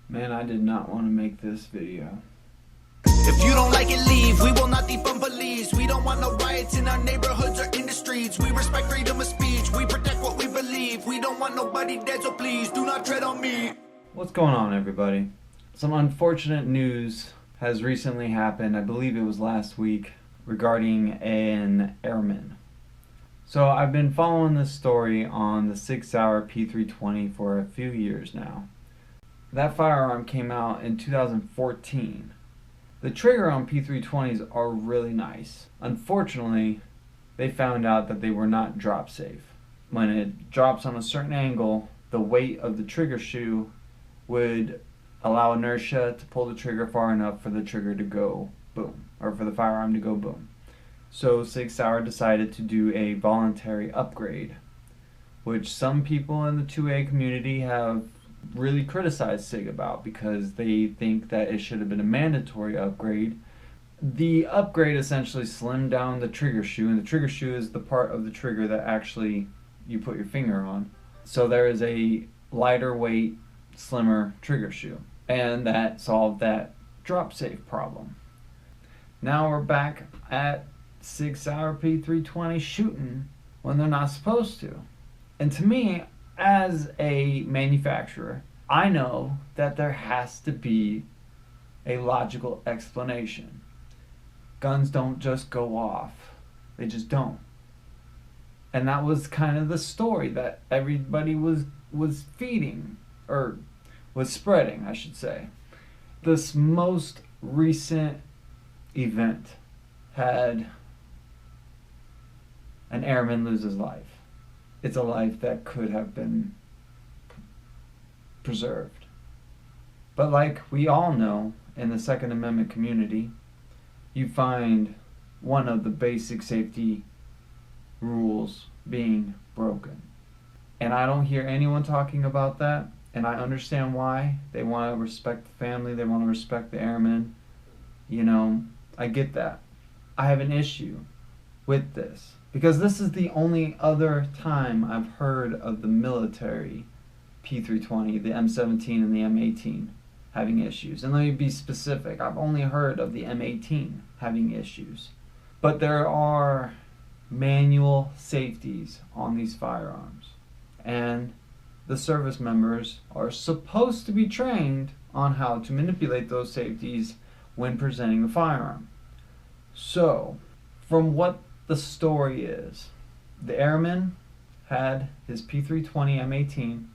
Man, I did not want to make this video. If you don't like it, leave. We will not defund police. We don't want no riots in our neighborhoods or in the streets. We respect freedom of speech. We protect what we believe. We don't want nobody dead, so please do not tread on me. What's going on, everybody? Some unfortunate news has recently happened, I believe it was last week, regarding an airman. So I've been following this story on the 6-hour P320 for a few years now. That firearm came out in 2014. The trigger on P320s are really nice. Unfortunately, they found out that they were not drop safe. When it drops on a certain angle, the weight of the trigger shoe would allow inertia to pull the trigger far enough for the trigger to go boom, or for the firearm to go boom. So 6-hour decided to do a voluntary upgrade, which some people in the 2A community have really criticized SIG about because they think that it should have been a mandatory upgrade. The upgrade essentially slimmed down the trigger shoe, and the trigger shoe is the part of the trigger that actually you put your finger on. So there is a lighter weight, slimmer trigger shoe, and that solved that drop safe problem. Now we're back at 6-hour P320 shooting when they're not supposed to. And to me, as a manufacturer, I know that there has to be a logical explanation. Guns don't just go off. They just don't. And that was kind of the story that everybody was feeding, or was spreading, I should say. This most recent event had an airman lose his life. It's a life that could have been preserved. But like we all know, in the Second Amendment community, you find one of the basic safety rules being broken. And I don't hear anyone talking about that, and I understand why. They want to respect the family, they want to respect the airmen. You know, I get that. I have an issue with this, because this is the only other time I've heard of the military P320, the M17 and the M18 having issues. And let me be specific, I've only heard of the M18 having issues. But there are manual safeties on these firearms, and the service members are supposed to be trained on how to manipulate those safeties when presenting the firearm. So, from what the story is, the airman had his P320 M18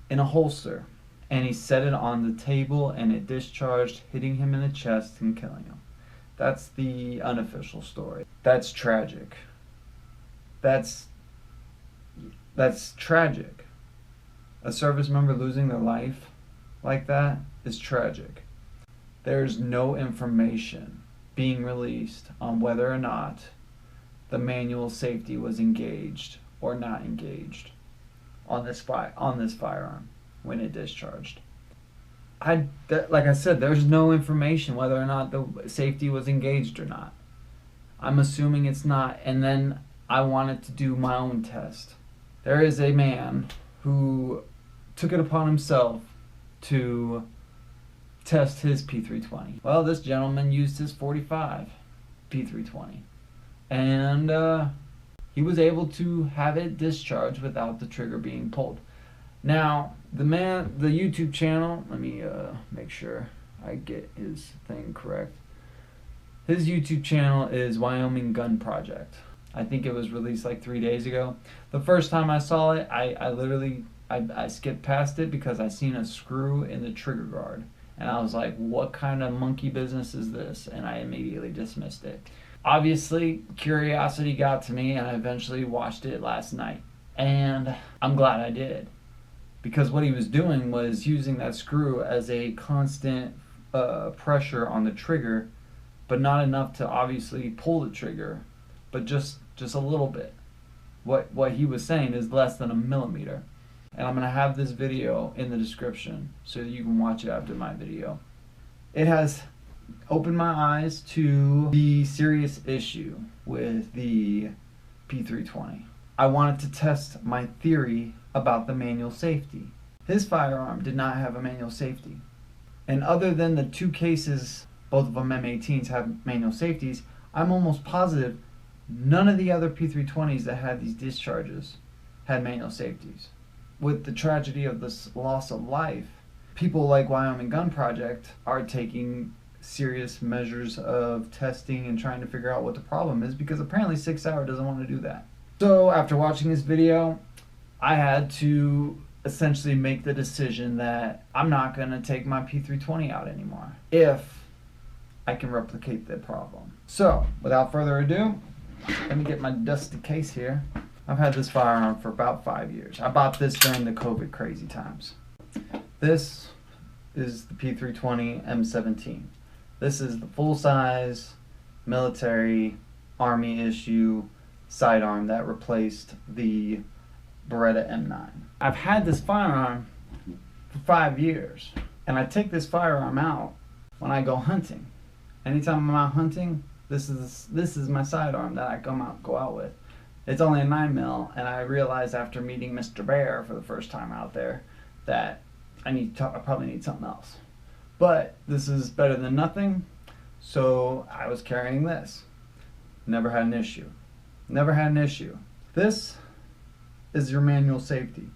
in a holster, and he set it on the table and it discharged, hitting him in the chest and killing him. That's the unofficial story. That's tragic. That's tragic. A service member losing their life like that is tragic. There's no information being released on whether or not the manual safety was engaged or not engaged on this firearm when it discharged. Like I said, there's no information whether or not the safety was engaged or not. I'm assuming it's not, and then I wanted to do my own test. There is a man who took it upon himself to test his P320. Well, this gentleman used his .45 P320, and he was able to have it discharged without the trigger being pulled. Now, the YouTube channel, let me make sure I get his thing correct. His YouTube channel is Wyoming Gun Project. I think it was released like 3 days ago. The first time I saw it, I skipped past it because I seen a screw in the trigger guard. And I was like, what kind of monkey business is this? And I immediately dismissed it. Obviously, curiosity got to me, and I eventually watched it last night. And I'm glad I did, because what he was doing was using that screw as a constant pressure on the trigger, but not enough to obviously pull the trigger, but just a little bit. What he was saying is less than a millimeter. And I'm going to have this video in the description so that you can watch it after my video. It has opened my eyes to the serious issue with the P320. I wanted to test my theory about the manual safety. his firearm did not have a manual safety. And other than the 2 cases, both of them M18s have manual safeties, I'm almost positive none of the other P320s that had these discharges had manual safeties. With the tragedy of this loss of life, people like Wyoming Gun Project are taking serious measures of testing and trying to figure out what the problem is, because apparently 6 Hour doesn't want to do that. So after watching this video, I had to essentially make the decision that I'm not going to take my P320 out anymore if I can replicate the problem. So without further ado, let me get my dusty case here. I've had this firearm for about 5 years. I bought this during the COVID crazy times. This is the P320 M17. This is the full-size military Army issue sidearm that replaced the Beretta M9. I've had this firearm for 5 years, and I take this firearm out when I go hunting. Anytime I'm out hunting, this is my sidearm that I go out with. It's only a 9mm, and I realized after meeting Mr. Bear for the first time out there that I probably need something else. But this is better than nothing, so I was carrying this. Never had an issue. Never had an issue. This is your manual safety.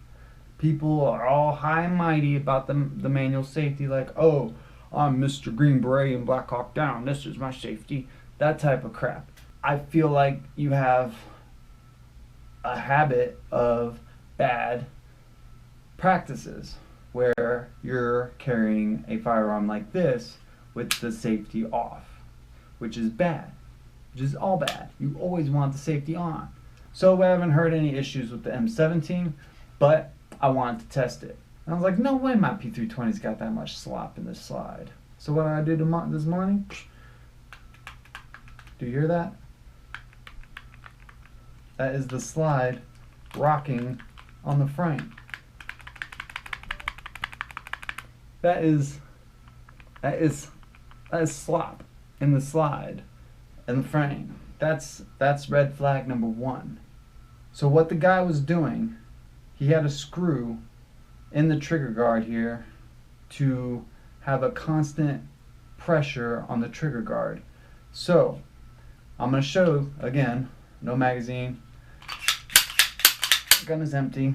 People are all high and mighty about the manual safety, like, oh, I'm Mr. Green Beret and Black Hawk Down, this is my safety, that type of crap. I feel like you have a habit of bad practices where you're carrying a firearm like this with the safety off, which is bad, which is all bad. You always want the safety on. So I haven't heard any issues with the M17, but I wanted to test it. And I was like, no way my P320's got that much slop in this slide. So what did I do this morning? Do you hear that? That is the slide rocking on the frame. That is slop in the slide and the frame. That's red flag number 1. So what the guy was doing, he had a screw in the trigger guard here to have a constant pressure on the trigger guard. So I'm going to show again, no magazine, gun is empty,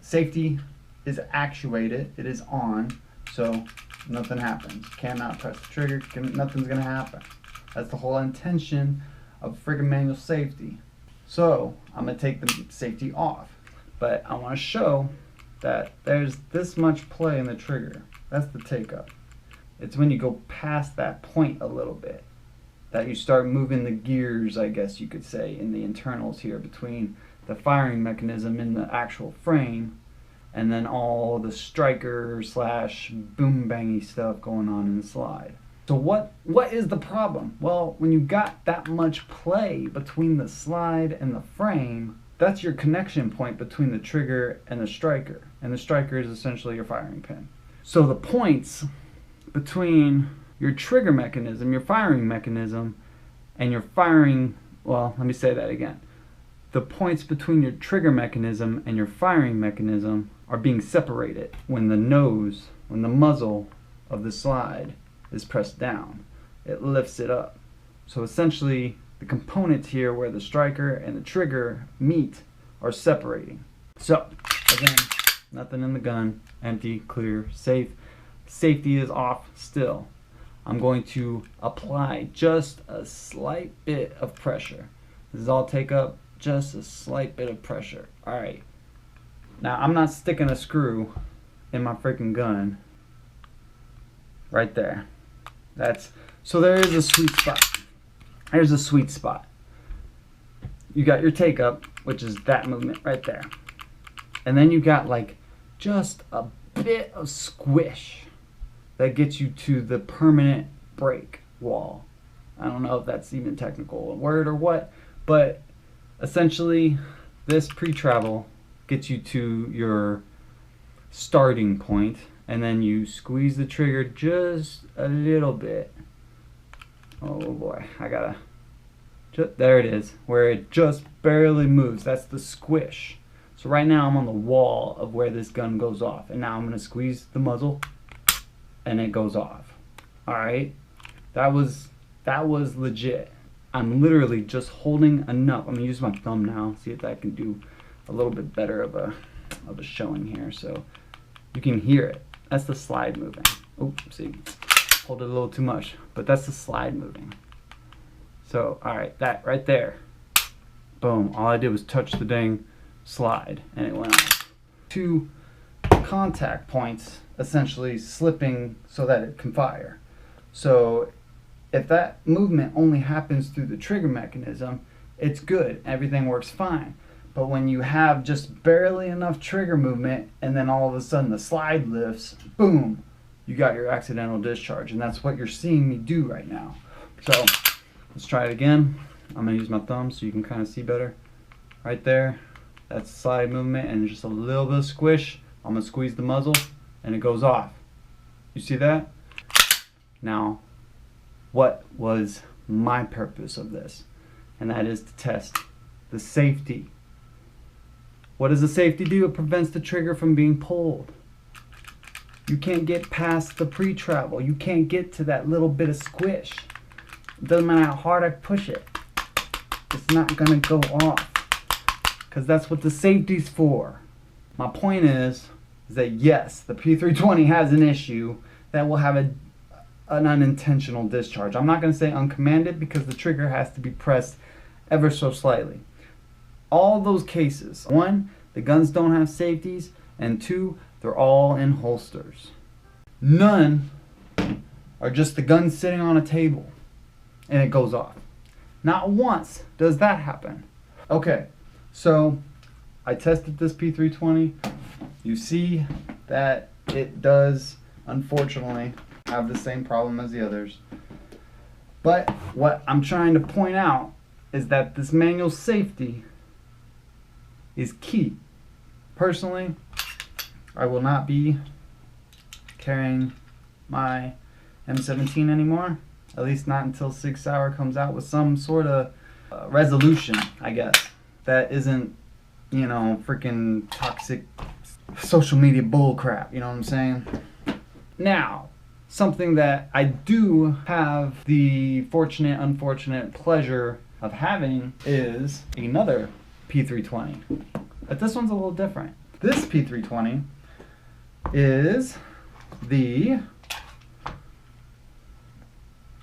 safety is actuated, it is on, so nothing happens. Cannot press the trigger, nothing's gonna happen. That's the whole intention of friggin' manual safety. So I'm gonna take the safety off, but I want to show that there's this much play in the trigger. That's the take up. It's when you go past that point a little bit that you start moving the gears, I guess you could say, in the internals here between the firing mechanism in the actual frame and then all the striker slash boom bangy stuff going on in the slide. So what is the problem? Well, when you got that much play between the slide and the frame, that's your connection point between the trigger and the striker. And the striker is essentially your firing pin. So the points between your trigger mechanism, your firing mechanism, and your firing, well, let me say that again. The points between your trigger mechanism and your firing mechanism are being separated when the muzzle of the slide is pressed down. It lifts it up. So essentially, the components here where the striker and the trigger meet are separating. So, again, nothing in the gun, empty, clear, safe. Safety is off still. I'm going to apply just a slight bit of pressure. This is all take up, just a slight bit of pressure. Alright. Now, I'm not sticking a screw in my freaking gun. Right there. So there is a sweet spot. There's a sweet spot. You got your take up, which is that movement right there. And then you got like just a bit of squish that gets you to the permanent break wall. I don't know if that's even technical a word or what, but essentially this pre-travel gets you to your starting point, and then you squeeze the trigger just a little bit. Oh boy, there it is, where it just barely moves. That's the squish. So right now I'm on the wall of where this gun goes off, and now I'm gonna squeeze the muzzle and it goes off. Alright? That was legit. I'm literally just holding enough. I'm gonna use my thumb now, see if I can do a little bit better of a showing here, so you can hear it. That's the slide moving. Oh, see, hold it a little too much, but that's the slide moving. So, all right, that right there, boom. All I did was touch the dang slide, and it went off. 2 contact points, essentially slipping so that it can fire. So, if that movement only happens through the trigger mechanism, it's good. Everything works fine. But when you have just barely enough trigger movement and then all of a sudden the slide lifts, boom, you got your accidental discharge. And that's what you're seeing me do right now. So let's try it again. I'm going to use my thumb so you can kind of see better. Right there, that's slide movement and just a little bit of squish. I'm going to squeeze the muzzle and it goes off. You see that? Now, what was my purpose of this? And that is to test the safety. What does the safety do? It prevents the trigger from being pulled. You can't get past the pre-travel. You can't get to that little bit of squish. It doesn't matter how hard I push it. It's not gonna go off. Because that's what the safety's for. My point is that yes, the P320 has an issue that will have an unintentional discharge. I'm not gonna say uncommanded because the trigger has to be pressed ever so slightly. All those cases, 1, the guns don't have safeties, and 2, they're all in holsters. None are just the gun sitting on a table and it goes off. Not once does that happen. Okay, so I tested this P320. You see that it does, unfortunately, have the same problem as the others. But what I'm trying to point out is that this manual safety is key. Personally, I will not be carrying my M17 anymore, at least not until 6 Hour comes out with some sort of resolution, I guess, that isn't, you know, freaking toxic social media bull crap, you know what I'm saying? Now, something that I do have the unfortunate pleasure of having is another P320, but this one's a little different. This P320 is the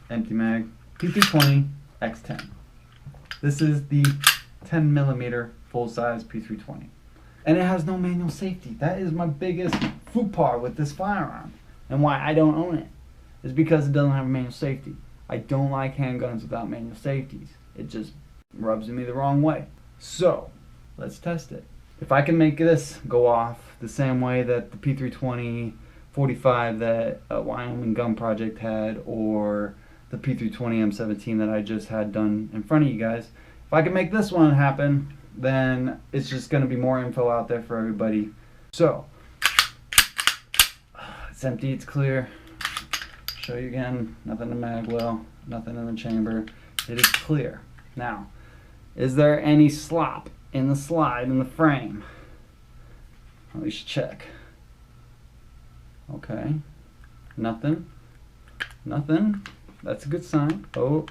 empty mag P320 XTEN. This is the 10mm full-size P320, and it has no manual safety. That is my biggest faux pas with this firearm, and why I don't own it is because it doesn't have a manual safety. I don't like handguns without manual safeties. It just rubs me the wrong way. So, let's test it. If I can make this go off the same way that the P320 45 that Wyoming Gun Project had, or the P320 M17 that I just had done in front of you guys, if I can make this one happen, then it's just going to be more info out there for everybody. So, it's empty, it's clear. Show you again, nothing in the mag well, nothing in the chamber. It is clear. Now, is there any slop in the slide in the frame? At least check. Okay, nothing. That's a good sign. Oh,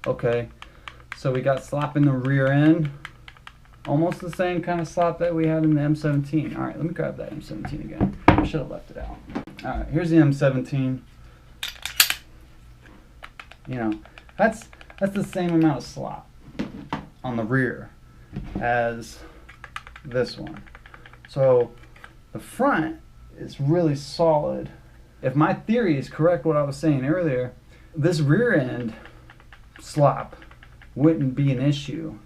okay. So we got slop in the rear end. Almost the same kind of slop that we had in the M17. All right, let me grab that M17 again. I should have left it out. All right, here's the M17. You know, that's the same amount of slop on the rear as this one. So the front is really solid. If my theory is correct, what I was saying earlier, this rear end slop wouldn't be an issue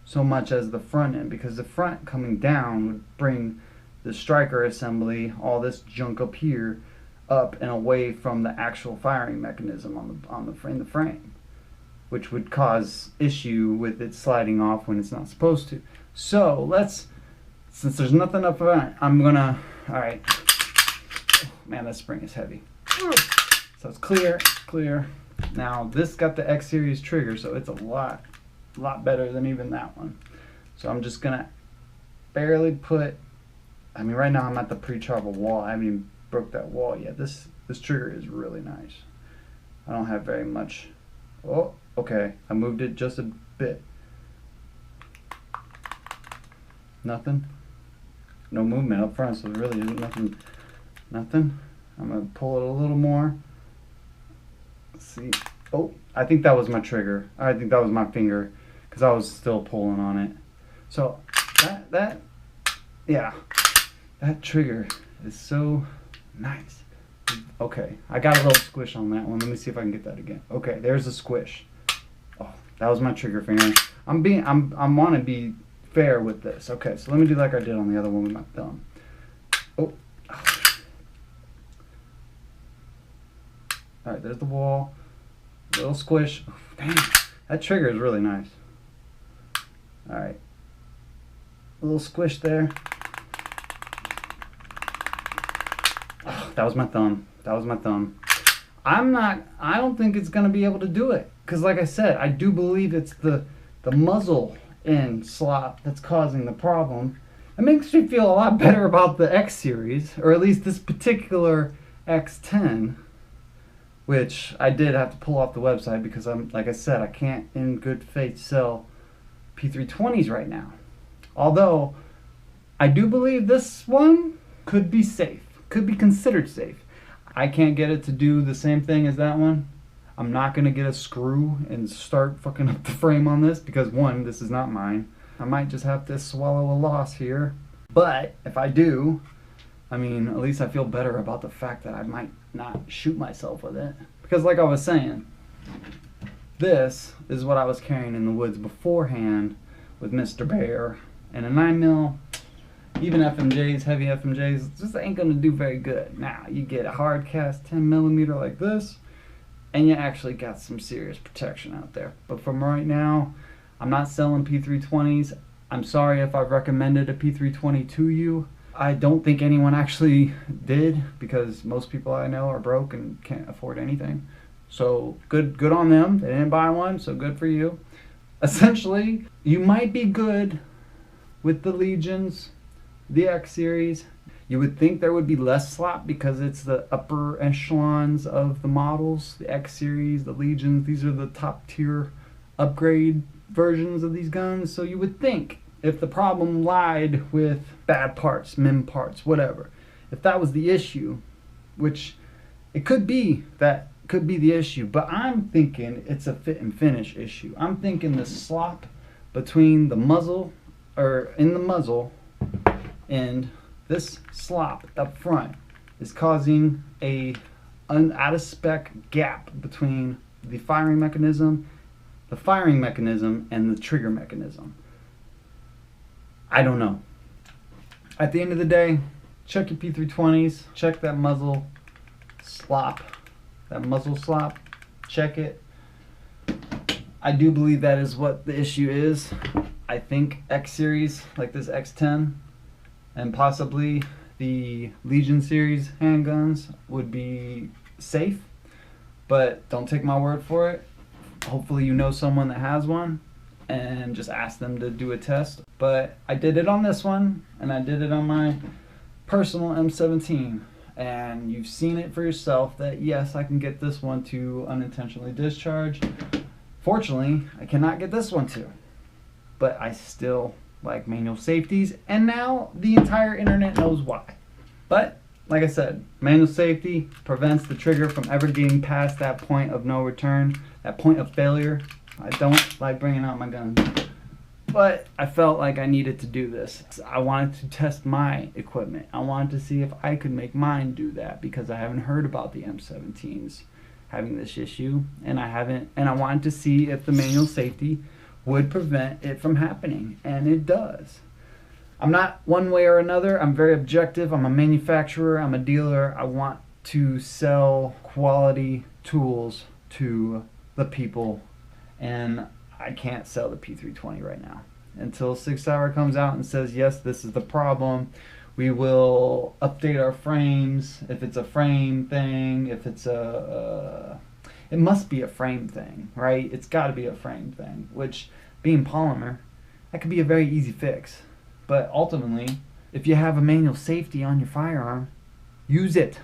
so much as the front end, because the front coming down would bring the striker assembly, all this junk up here, up and away from the actual firing mechanism in the frame, which would cause issue with it sliding off when it's not supposed to. So since there's nothing up front, I'm gonna, all right, man, that spring is heavy. So it's clear. Now this got the X series trigger, so it's a lot better than even that one. So I'm just gonna barely put, I mean, right now I'm at the pre-travel wall. I haven't even broke that wall yet. This trigger is really nice. I don't have very much. Oh, okay. I moved it just a bit. Nothing. No movement up front, so there really isn't nothing. Nothing. I'm gonna pull it a little more. Let's see. Oh, I think that was my trigger. I think that was my finger, because I was still pulling on it. So yeah, that trigger is so nice. Okay, I got a little squish on that one. Let me see if I can get that again. Okay, there's a squish. Oh, that was my trigger finger. I want to be fair with this. Okay, so let me do like I did on the other one with my thumb. Oh. All right, there's the wall. A little squish. Oh, dang, that trigger is really nice. All right, a little squish there. Oh, that was my thumb. That was my thumb. I don't think it's gonna be able to do it, because like I said, I do believe it's the muzzle end slot that's causing the problem. It makes me feel a lot better about the X series, or at least this particular XTEN, which I did have to pull off the website because like I said, I can't in good faith sell P320s right now. Although I do believe this one could be safe, could be considered safe. I can't get it to do the same thing as that one. I'm not gonna get a screw and start fucking up the frame on this, because one, this is not mine. I might just have to swallow a loss here. But if I do, I mean, at least I feel better about the fact that I might not shoot myself with it. Because like I was saying, this is what I was carrying in the woods beforehand with Mr. Bear. And a 9mm, even FMJs, heavy FMJs, just ain't gonna do very good. Now, you get a hard cast 10mm like this, and you actually got some serious protection out there. But from right now, I'm not selling P320s. I'm sorry if I've recommended a P320 to you. I don't think anyone actually did, because most people I know are broke and can't afford anything. So good on them. They didn't buy one, so good for you. Essentially, you might be good with the Legions, the X series. You would think there would be less slop because it's the upper echelons of the models, the X series, the Legions. These are the top tier upgrade versions of these guns. So you would think, if the problem lied with bad parts, MIM parts, whatever, if that was the issue, which it could be, that could be the issue, but I'm thinking it's a fit and finish issue. I'm thinking the slop between the muzzle, or in the muzzle, and this slop up front is causing a out of spec gap between the firing mechanism and the trigger mechanism. I don't know. At the end of the day, check your P320s, check that muzzle slop, check it. I do believe that is what the issue is. I think X series, like this X10, and possibly the Legion series handguns would be safe, but don't take my word for it. Hopefully you know someone that has one, and just ask them to do a test. But I did it on this one, and I did it on my personal M17, and you've seen it for yourself that yes, I can get this one to unintentionally discharge. Fortunately, I cannot get this one to, but I still like manual safeties, and now the entire internet knows why. But like I said, manual safety prevents the trigger from ever getting past that point of no return, that point of failure. I don't like bringing out my gun, but I felt like I needed to do this. I wanted to test my equipment. I wanted to see if I could make mine do that, because I haven't heard about the M17s having this issue, and I wanted to see if the manual safety would prevent it from happening, and it does. I'm not one way or another. I'm very objective. I'm a manufacturer. I'm a dealer. I want to sell quality tools to the people, and I can't sell the P320 right now until 6 Hour comes out and says, yes, this is the problem. We will update our frames. If it's a frame thing, if it's it must be a frame thing, right? It's got to be a frame thing, which being polymer, that could be a very easy fix. But ultimately, if you have a manual safety on your firearm, use it.